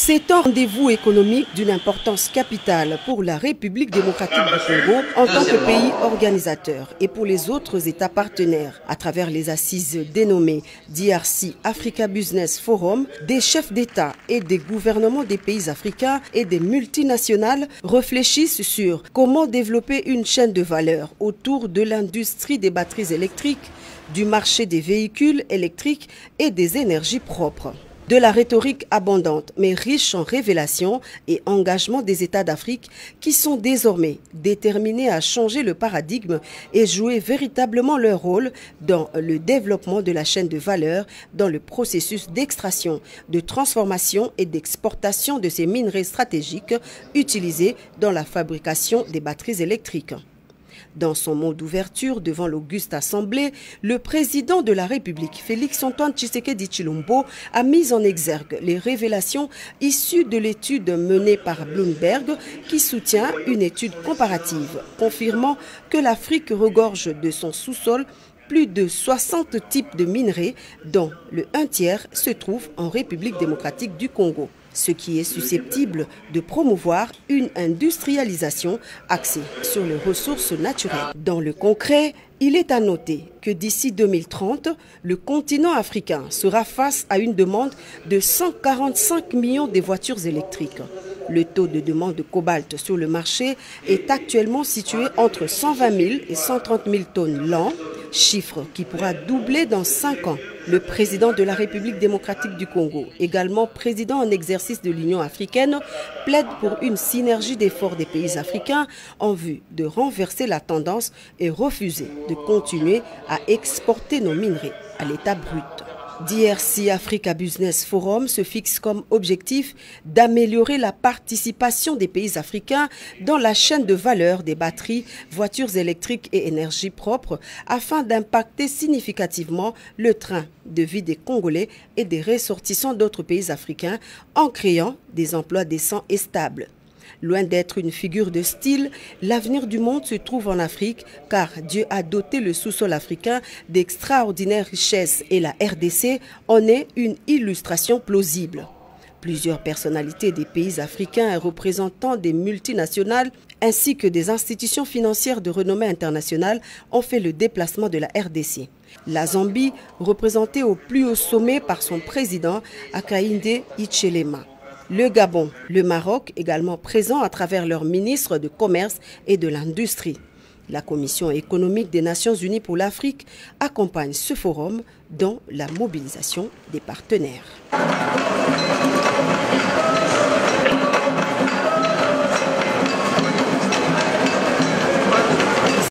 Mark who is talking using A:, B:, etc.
A: C'est un rendez-vous économique d'une importance capitale pour la République démocratique du Congo en tant que pays organisateur et pour les autres États partenaires. À travers les assises dénommées DRC Africa Business Forum, des chefs d'État et des gouvernements des pays africains et des multinationales réfléchissent sur comment développer une chaîne de valeur autour de l'industrie des batteries électriques, du marché des véhicules électriques et des énergies propres. De la rhétorique abondante mais riche en révélations et engagements des États d'Afrique qui sont désormais déterminés à changer le paradigme et jouer véritablement leur rôle dans le développement de la chaîne de valeur dans le processus d'extraction, de transformation et d'exportation de ces minerais stratégiques utilisés dans la fabrication des batteries électriques. Dans son mot d'ouverture devant l'auguste assemblée, le président de la République, Félix-Antoine Tshisekedi Tshilombo, a mis en exergue les révélations issues de l'étude menée par Bloomberg qui soutient une étude comparative, confirmant que l'Afrique regorge de son sous-sol plus de 60 types de minerais, dont le 1/3 se trouve en République démocratique du Congo, ce qui est susceptible de promouvoir une industrialisation axée sur les ressources naturelles. Dans le concret, il est à noter que d'ici 2030, le continent africain sera face à une demande de 145 millions de voitures électriques. Le taux de demande de cobalt sur le marché est actuellement situé entre 120 000 et 130 000 tonnes l'an, chiffre qui pourra doubler dans 5 ans. Le président de la République démocratique du Congo, également président en exercice de l'Union africaine, plaide pour une synergie d'efforts des pays africains en vue de renverser la tendance et refuser de continuer à exporter nos minerais à l'état brut. DRC Africa Business Forum se fixe comme objectif d'améliorer la participation des pays africains dans la chaîne de valeur des batteries, voitures électriques et énergies propres afin d'impacter significativement le train de vie des Congolais et des ressortissants d'autres pays africains en créant des emplois décents et stables. Loin d'être une figure de style, l'avenir du monde se trouve en Afrique car Dieu a doté le sous-sol africain d'extraordinaires richesses et la RDC en est une illustration plausible. Plusieurs personnalités des pays africains et représentants des multinationales ainsi que des institutions financières de renommée internationale ont fait le déplacement de la RDC. La Zambie, représentée au plus haut sommet par son président Hakainde Hichilema. Le Gabon, le Maroc également présents à travers leurs ministres de commerce et de l'industrie. La Commission économique des Nations Unies pour l'Afrique accompagne ce forum dans la mobilisation des partenaires.